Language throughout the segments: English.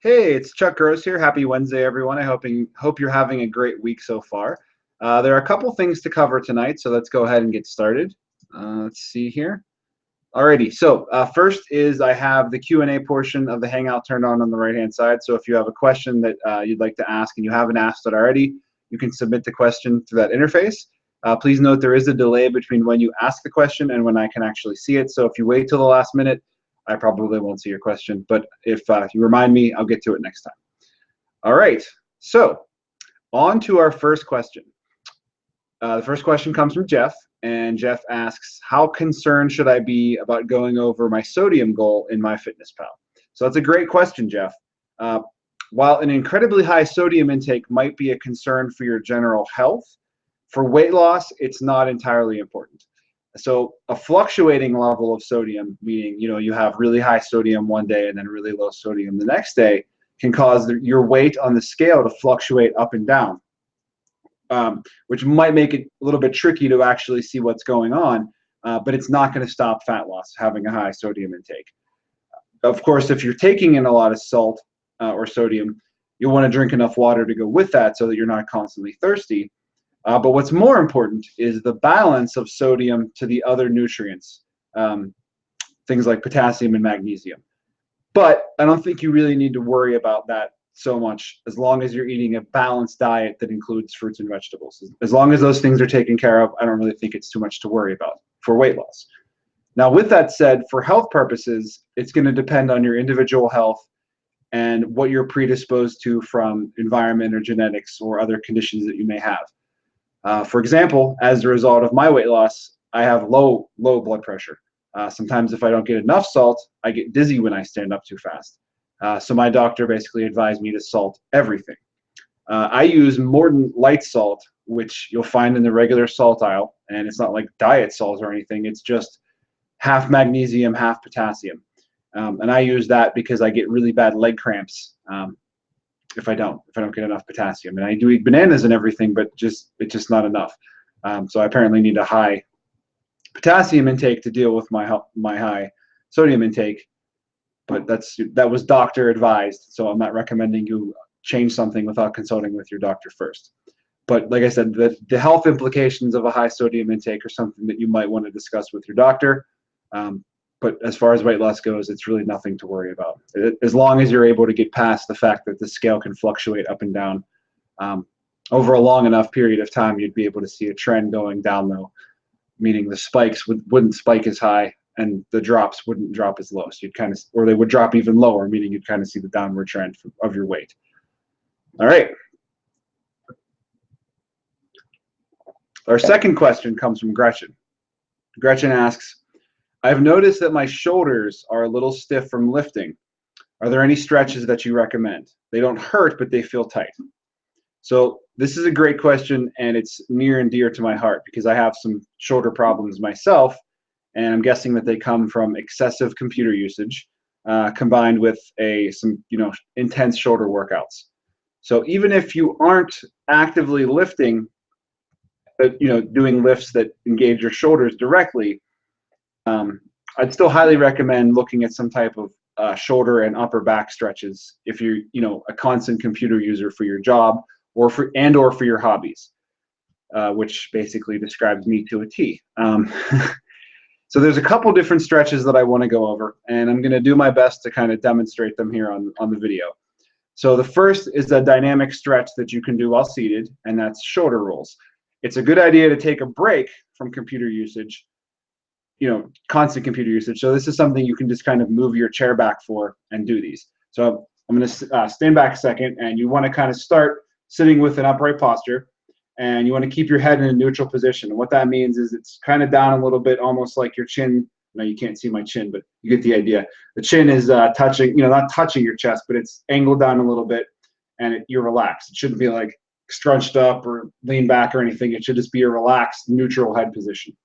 Hey, it's Chuck Gross here. Happy Wednesday, everyone. Hope you're having a great week so far. There are a couple things to cover tonight, so let's go ahead and get started. Let's see here. Alrighty, so first is I have the Q&A portion of the Hangout turned on the right-hand side. So if you have a question that you'd like to ask and you haven't asked it already, you can submit the question through that interface. Please note there is a delay between when you ask the question and when I can actually see it. So if you wait till the last minute, I probably won't see your question. But if you remind me, I'll get to it next time. All right, so on to our first question. The first question comes from Jeff, and Jeff asks, how concerned should I be about going over my sodium goal in MyFitnessPal? So that's a great question, Jeff. While an incredibly high sodium intake might be a concern for your general health, for weight loss, it's not entirely important. So a fluctuating level of sodium, meaning you have really high sodium one day and then really low sodium the next day, can cause your weight on the scale to fluctuate up and down, which might make it a little bit tricky to actually see what's going on, but it's not going to stop fat loss having a high sodium intake. Of course, if you're taking in a lot of salt or sodium, you'll want to drink enough water to go with that so that you're not constantly thirsty. But what's more important is the balance of sodium to the other nutrients, things like potassium and magnesium. But I don't think you really need to worry about that so much as long as you're eating a balanced diet that includes fruits and vegetables. As long as those things are taken care of, I don't really think it's too much to worry about for weight loss. Now, with that said, for health purposes, it's going to depend on your individual health and what you're predisposed to from environment or genetics or other conditions that you may have. For example, as a result of my weight loss, I have low blood pressure. Sometimes if I don't get enough salt, I get dizzy when I stand up too fast. So my doctor basically advised me to salt everything. I use Morton light salt, which you'll find in the regular salt aisle, and it's not like diet salt or anything. It's just half magnesium, half potassium. And I use that because I get really bad leg cramps if I don't get enough potassium. And I do eat bananas and everything, but it's just not enough. So I apparently need a high potassium intake to deal with my high sodium intake. But that was doctor advised, so I'm not recommending you change something without consulting with your doctor first. But like I said, the health implications of a high sodium intake are something that you might want to discuss with your doctor. But as far as weight loss goes, it's really nothing to worry about. As long as you're able to get past the fact that the scale can fluctuate up and down over a long enough period of time, you'd be able to see a trend going down, though, meaning the spikes wouldn't spike as high and the drops wouldn't drop as low. So or they would drop even lower, meaning you'd kind of see the downward trend of your weight. All right. Our second question comes from Gretchen. Gretchen asks, I've noticed that my shoulders are a little stiff from lifting. Are there any stretches that you recommend? They don't hurt, but they feel tight. So this is a great question, and it's near and dear to my heart because I have some shoulder problems myself, and I'm guessing that they come from excessive computer usage combined with some intense shoulder workouts. So even if you aren't actively lifting, doing lifts that engage your shoulders directly, I'd still highly recommend looking at some type of shoulder and upper back stretches if you're a constant computer user for your job or for your hobbies, which basically describes me to a T. So there's a couple different stretches that I want to go over, and I'm going to do my best to kind of demonstrate them here on the video. So the first is a dynamic stretch that you can do while seated, and that's shoulder rolls. It's a good idea to take a break from computer usage, constant computer usage. So this is something you can just kind of move your chair back for and do these. So I'm going to stand back a second, and you want to kind of start sitting with an upright posture, and you want to keep your head in a neutral position. And what that means is it's kind of down a little bit, almost like your chin. No, you can't see my chin, but you get the idea. The chin is touching, not touching your chest, but it's angled down a little bit, and you're relaxed. It shouldn't be like scrunched up or lean back or anything. It should just be a relaxed, neutral head position.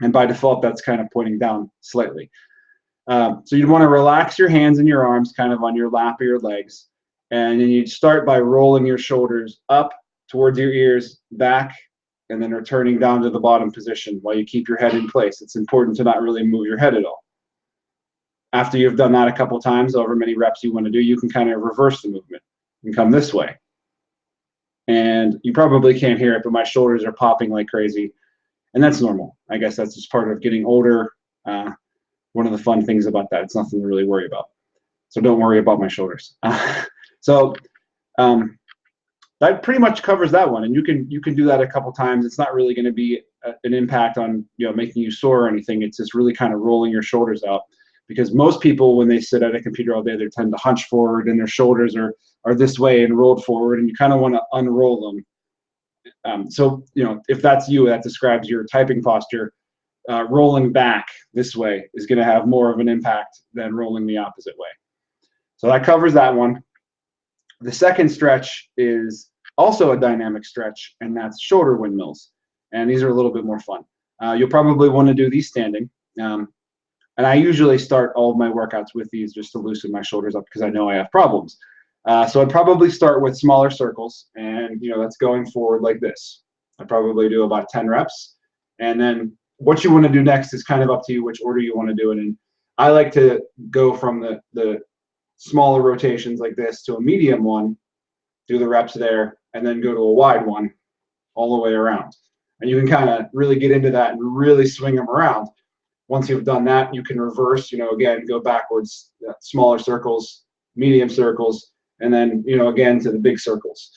And by default, that's kind of pointing down slightly. So you'd want to relax your hands and your arms kind of on your lap or your legs. And then you'd start by rolling your shoulders up towards your ears, back, and then returning down to the bottom position while you keep your head in place. It's important to not really move your head at all. after you've done that a couple times, however many reps you want to do, you can kind of reverse the movement and come this way. And you probably can't hear it, but my shoulders are popping like crazy. And that's normal. I guess that's just part of getting older. One of the fun things about that, it's nothing to really worry about. So don't worry about my shoulders. That pretty much covers that one. And you can do that a couple times. It's not really going to be an impact on making you sore or anything. It's just really kind of rolling your shoulders out. Because most people, when they sit at a computer all day, they tend to hunch forward and their shoulders are this way and rolled forward, and you kind of want to unroll them. So if that's you, that describes your typing posture. Rolling back this way is going to have more of an impact than rolling the opposite way. So that covers that one. The second stretch is also a dynamic stretch, and that's shoulder windmills. And these are a little bit more fun. You'll probably want to do these standing. And I usually start all of my workouts with these just to loosen my shoulders up because I know I have problems. So I'd probably start with smaller circles, and that's going forward like this. I'd probably do about 10 reps. And then what you want to do next is kind of up to you which order you want to do it in. I like to go from the smaller rotations like this to a medium one, do the reps there, and then go to a wide one all the way around. And you can kind of really get into that and really swing them around. Once you've done that, you can reverse, again, go backwards, smaller circles, medium circles, and then, again, to the big circles.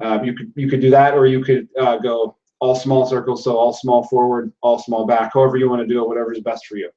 You could do that, or you could go all small circles, so all small forward, all small back, however you want to do it, whatever is best for you.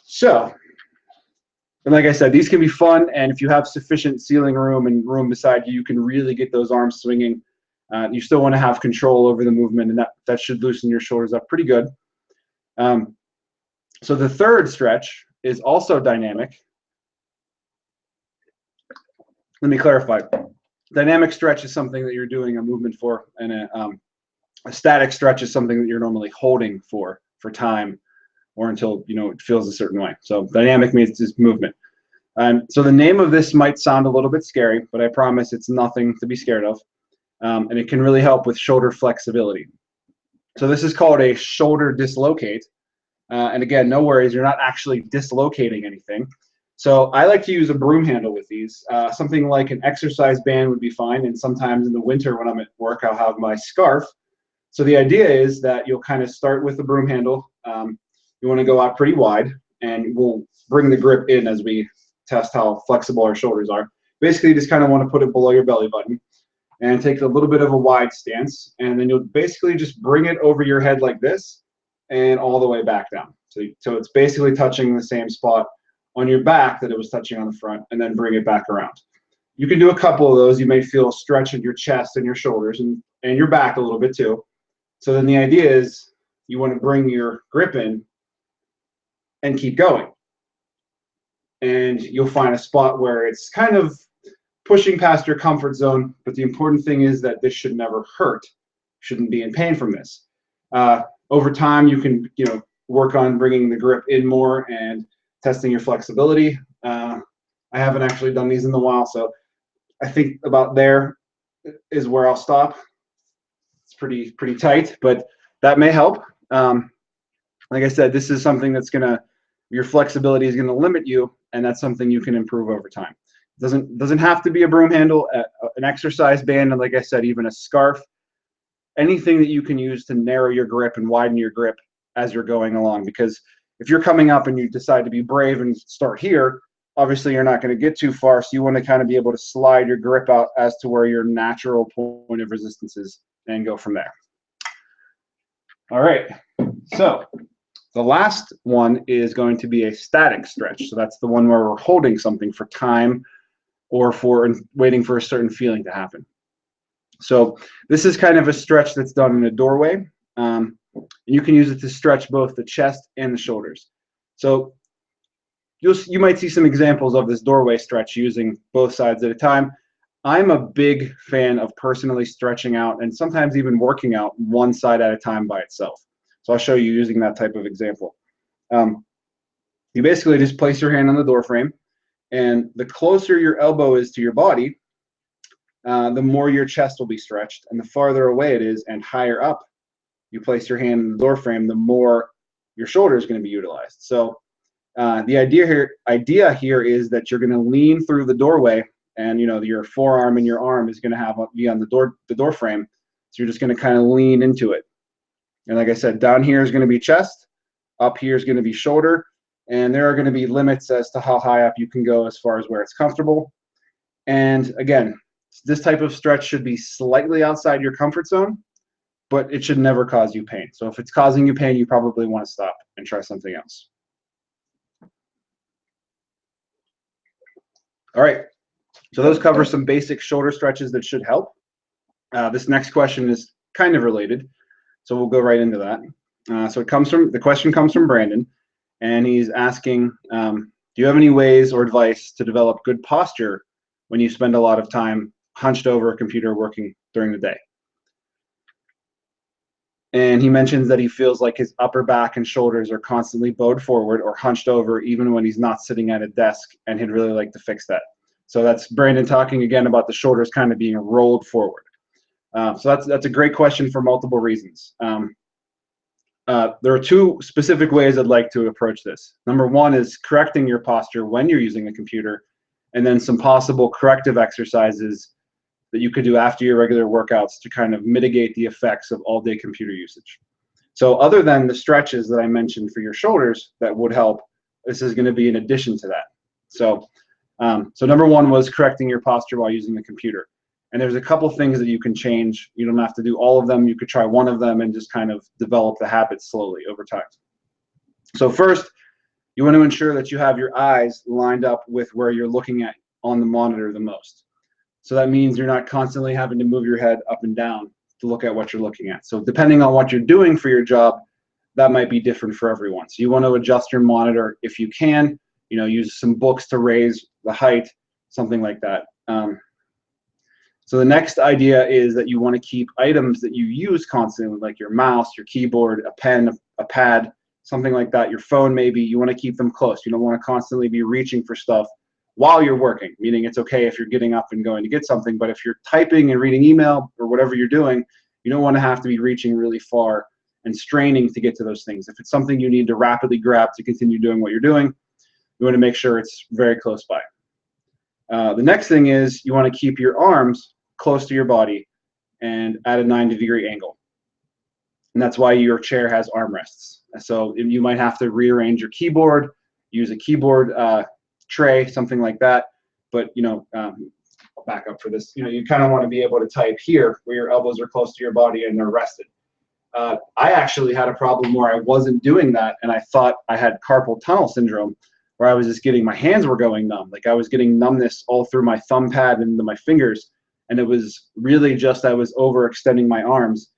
So, and like I said, these can be fun, and if you have sufficient ceiling room and room beside you, you can really get those arms swinging. You still want to have control over the movement, and that should loosen your shoulders up pretty good. So the third stretch is also dynamic. Let me clarify. Dynamic stretch is something that you're doing a movement for, and a static stretch is something that you're normally holding for time or until it feels a certain way. So dynamic means just movement. So the name of this might sound a little bit scary, but I promise it's nothing to be scared of. And it can really help with shoulder flexibility. So this is called a shoulder dislocate. And again, no worries, you're not actually dislocating anything. So I like to use a broom handle with these. Something like an exercise band would be fine. And sometimes in the winter when I'm at work, I'll have my scarf. So the idea is that you'll kind of start with the broom handle. You want to go out pretty wide, and we'll bring the grip in as we test how flexible our shoulders are. Basically, you just kind of want to put it below your belly button and take a little bit of a wide stance. And then you'll basically just bring it over your head like this and all the way back down. So it's basically touching the same spot on your back that it was touching on the front, and then bring it back around. You can do a couple of those. You may feel a stretch in your chest and your shoulders and your back a little bit too. So then the idea is you want to bring your grip in and keep going. And you'll find a spot where it's kind of pushing past your comfort zone, but the important thing is that this should never hurt. Shouldn't be in pain from this. Over time, you can work on bringing the grip in more and testing your flexibility. I haven't actually done these in a while, so I think about there is where I'll stop. It's pretty tight, but that may help. Like I said, this is something that's your flexibility is gonna limit you, and that's something you can improve over time. It doesn't have to be a broom handle, an exercise band, and like I said, even a scarf. Anything that you can use to narrow your grip and widen your grip as you're going along. Because if you're coming up and you decide to be brave and start here, obviously you're not going to get too far. So you want to kind of be able to slide your grip out as to where your natural point of resistance is and go from there. All right. So the last one is going to be a static stretch. So that's the one where we're holding something for time or for waiting for a certain feeling to happen. So this is kind of a stretch that's done in a doorway. And you can use it to stretch both the chest and the shoulders. So you might see some examples of this doorway stretch using both sides at a time. I'm a big fan of personally stretching out and sometimes even working out one side at a time by itself. So I'll show you using that type of example. You basically just place your hand on the door frame, and the closer your elbow is to your body, the more your chest will be stretched, and the farther away it is and higher up you place your hand in the door frame, the more your shoulder is going to be utilized. So The idea here is that you're going to lean through the doorway, and your forearm and your arm is going to be on the door frame. So you're just going to kind of lean into it. And like I said, down here is going to be chest, up here is going to be shoulder, and there are going to be limits as to how high up you can go as far as where it's comfortable. And again, this type of stretch should be slightly outside your comfort zone, but it should never cause you pain. So if it's causing you pain, you probably want to stop and try something else. All right, so those cover some basic shoulder stretches that should help. This next question is kind of related, so we'll go right into that. So the question comes from Brandon, and he's asking, do you have any ways or advice to develop good posture when you spend a lot of time hunched over a computer working during the day? And he mentions that he feels like his upper back and shoulders are constantly bowed forward or hunched over even when he's not sitting at a desk, and he'd really like to fix that. So that's Brandon talking again about the shoulders kind of being rolled forward. So that's a great question for multiple reasons. There are two specific ways I'd like to approach this. Number one is correcting your posture when you're using the computer, and then some possible corrective exercises that you could do after your regular workouts to kind of mitigate the effects of all-day computer usage. So other than the stretches that I mentioned for your shoulders that would help, this is going to be in addition to that. So number one was correcting your posture while using the computer. And there's a couple things that you can change. You don't have to do all of them. You could try one of them and just kind of develop the habit slowly over time. So first, you want to ensure that you have your eyes lined up with where you're looking at on the monitor the most. So that means you're not constantly having to move your head up and down to look at what you're looking at. So depending on what you're doing for your job, that might be different for everyone. So you want to adjust your monitor if you can, use some books to raise the height, something like that. So the next idea is that you want to keep items that you use constantly, like your mouse, your keyboard, a pen, a pad, something like that, your phone maybe, you want to keep them close. You don't want to constantly be reaching for stuff while you're working, meaning it's okay if you're getting up and going to get something, but if you're typing and reading email or whatever you're doing, you don't want to have to be reaching really far and straining to get to those things. If it's something you need to rapidly grab to continue doing what you're doing, you want to make sure it's very close by. The next thing is you want to keep your arms close to your body and at a 90-degree angle. And that's why your chair has armrests. So you might have to rearrange your keyboard, use a keyboard tray, something like that. But I'll back up for this. You kind of want to be able to type here where your elbows are close to your body and they're rested. I actually had a problem where I wasn't doing that, and I thought I had carpal tunnel syndrome, where I was just my hands were going numb. Like I was getting numbness all through my thumb pad and into my fingers, and it was really just I was overextending my arms.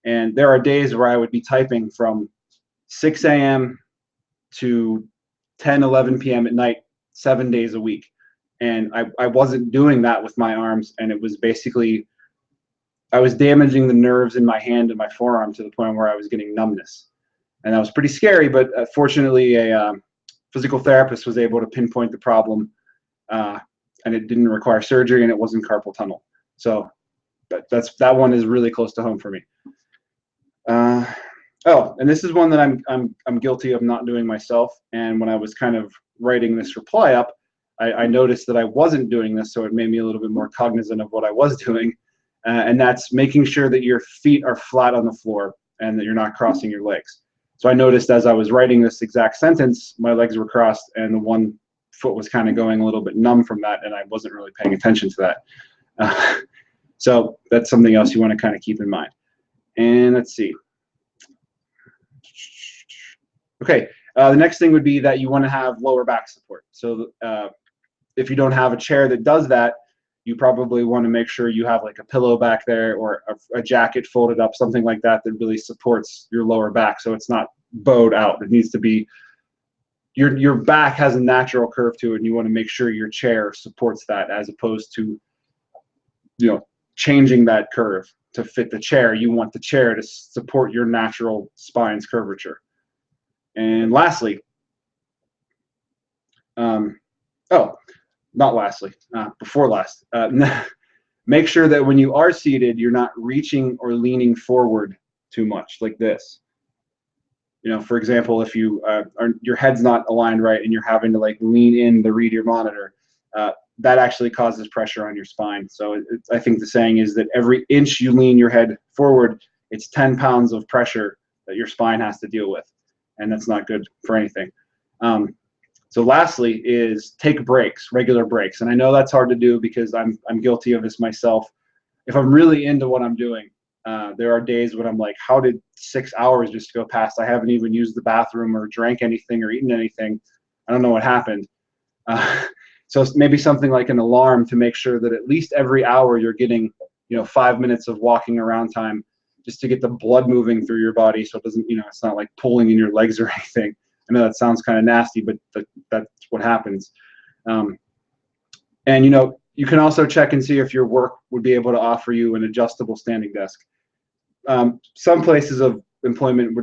And there are days where I would be typing from 6 a.m. to 10, 11 p.m. at night, 7 days a week. And I wasn't doing that with my arms, and it was basically, I was damaging the nerves in my hand and my forearm to the point where I was getting numbness. And that was pretty scary, but fortunately a physical therapist was able to pinpoint the problem, and it didn't require surgery, and it wasn't carpal tunnel. So that one is really close to home for me. Oh, and this is one that I'm guilty of not doing myself. And when I was kind of writing this reply up, I noticed that I wasn't doing this, so it made me a little bit more cognizant of what I was doing. And that's making sure that your feet are flat on the floor and that you're not crossing your legs. So I noticed as I was writing this exact sentence, my legs were crossed and the one foot was kind of going a little bit numb from that, and I wasn't really paying attention to that. So that's something else you want to kind of keep in mind. And let's see. Okay, the next thing would be that you want to have lower back support. So if you don't have a chair that does that, you probably want to make sure you have like a pillow back there or a jacket folded up, something like that that really supports your lower back so it's not bowed out. It needs to be, your back has a natural curve to it, and you want to make sure your chair supports that, as opposed to changing that curve to fit the chair. You want the chair to support your natural spine's curvature. And lastly, before last, make sure that when you are seated, you're not reaching or leaning forward too much like this. For example, if your head's not aligned right and you're having to like lean in to read your monitor, that actually causes pressure on your spine. So I think the saying is that every inch you lean your head forward, it's 10 pounds of pressure that your spine has to deal with, and that's not good for anything. So lastly is take breaks, regular breaks. And I know that's hard to do because I'm guilty of this myself. If I'm really into what I'm doing, there are days when I'm like, how did 6 hours just go past? I haven't even used the bathroom or drank anything or eaten anything. I don't know what happened. So maybe something like an alarm to make sure that at least every hour you're getting, 5 minutes of walking around time, just to get the blood moving through your body, so it doesn't, it's not like pulling in your legs or anything. I know that sounds kind of nasty, but that's what happens. And you can also check and see if your work would be able to offer you an adjustable standing desk. Some places of employment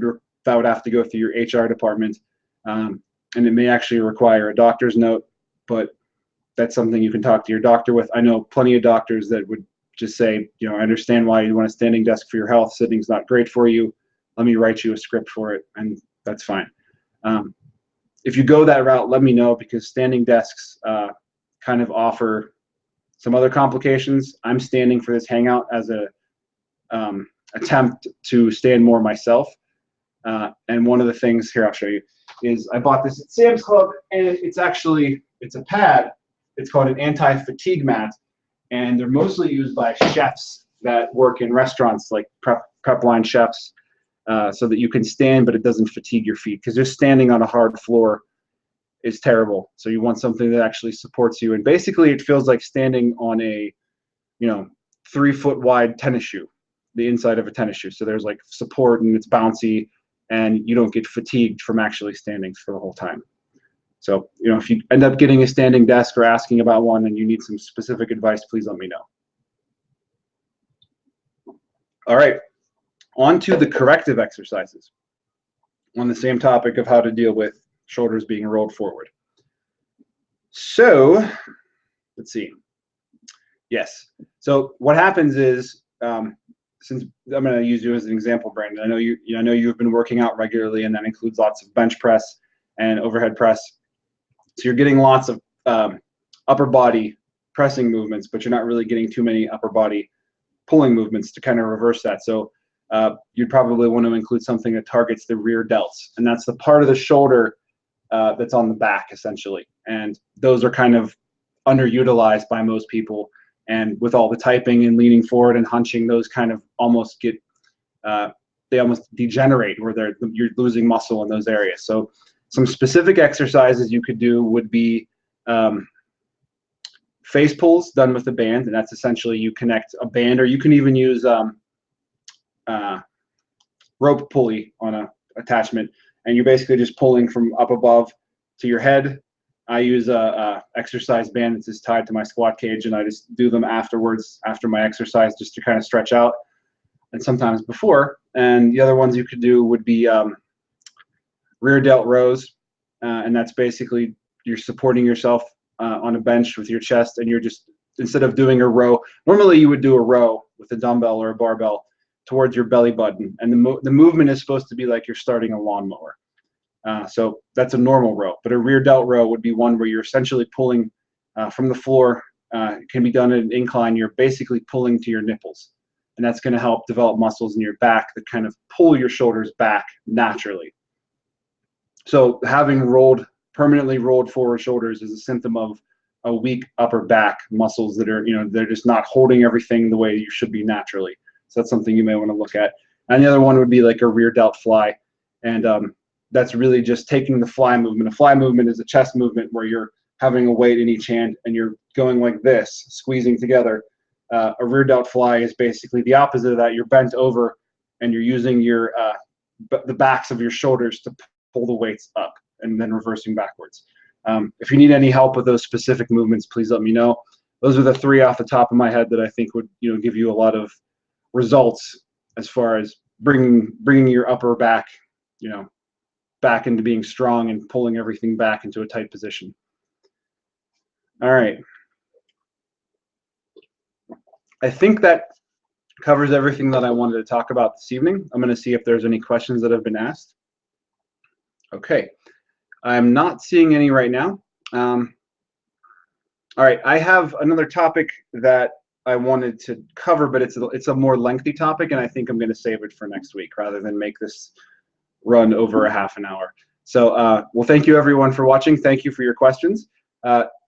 that would have to go through your HR department, and it may actually require a doctor's note, but that's something you can talk to your doctor with. I know plenty of doctors that would just say, I understand why you want a standing desk for your health. Sitting's not great for you. Let me write you a script for it, and that's fine. If you go that route, let me know, because standing desks kind of offer some other complications. I'm standing for this hangout as a attempt to stand more myself. And one of the things, here I'll show you, is I bought this at Sam's Club, and it's a pad. It's called an anti-fatigue mat, and they're mostly used by chefs that work in restaurants, like prep line chefs, so that you can stand, but it doesn't fatigue your feet, because just standing on a hard floor is terrible. So you want something that actually supports you, and basically it feels like standing on a 3-foot wide tennis shoe, the inside of a tennis shoe. So there's like support, and it's bouncy, and you don't get fatigued from actually standing for the whole time. So, if you end up getting a standing desk or asking about one and you need some specific advice, please let me know. All right, on to the corrective exercises on the same topic of how to deal with shoulders being rolled forward. So, let's see. Yes. So what happens is, since I'm going to use you as an example, Brandon, I know you've been working out regularly, and that includes lots of bench press and overhead press. So you're getting lots of upper body pressing movements, but you're not really getting too many upper body pulling movements to kind of reverse that. So you'd probably want to include something that targets the rear delts, and that's the part of the shoulder that's on the back, essentially. And those are kind of underutilized by most people. And with all the typing and leaning forward and hunching, those kind of almost get, they almost degenerate, where you're losing muscle in those areas. So some specific exercises you could do would be face pulls done with a band, and that's essentially you connect a band, or you can even use rope pulley on a attachment, and you're basically just pulling from up above to your head. I use a exercise band that's just tied to my squat cage, and I just do them afterwards, after my exercise, just to kind of stretch out, and sometimes before. And the other ones you could do would be rear delt rows, and that's basically you're supporting yourself on a bench with your chest, and you're just, instead of doing a row, normally you would do a row with a dumbbell or a barbell towards your belly button, and the movement is supposed to be like you're starting a lawnmower. So that's a normal row, but a rear delt row would be one where you're essentially pulling from the floor. It can be done at an incline. You're basically pulling to your nipples, and that's going to help develop muscles in your back that kind of pull your shoulders back naturally. So having permanently rolled forward shoulders is a symptom of a weak upper back muscles that are, they're just not holding everything the way you should be naturally. So that's something you may want to look at. And the other one would be like a rear delt fly, and that's really just taking the fly movement. A fly movement is a chest movement where you're having a weight in each hand and you're going like this, squeezing together. A rear delt fly is basically the opposite of that. You're bent over and you're using the backs of your shoulders to pull the weights up and then reversing backwards. If you need any help with those specific movements, please let me know. Those are the 3 off the top of my head that I think would give you a lot of results as far as bringing your upper back, back into being strong and pulling everything back into a tight position. All right. I think that covers everything that I wanted to talk about this evening. I'm going to see if there's any questions that have been asked. Okay, I'm not seeing any right now. All right, I have another topic that I wanted to cover, but it's a more lengthy topic, and I think I'm going to save it for next week rather than make this run over a half an hour. So, well, thank you everyone for watching. Thank you for your questions.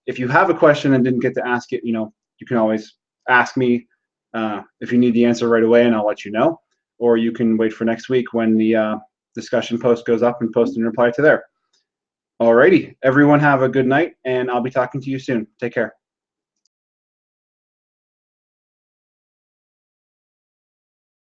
If you have a question and didn't get to ask it, you can always ask me if you need the answer right away, and I'll let you know. Or you can wait for next week when the discussion post goes up and post and reply to there. Alrighty, everyone have a good night, and I'll be talking to you soon. Take care.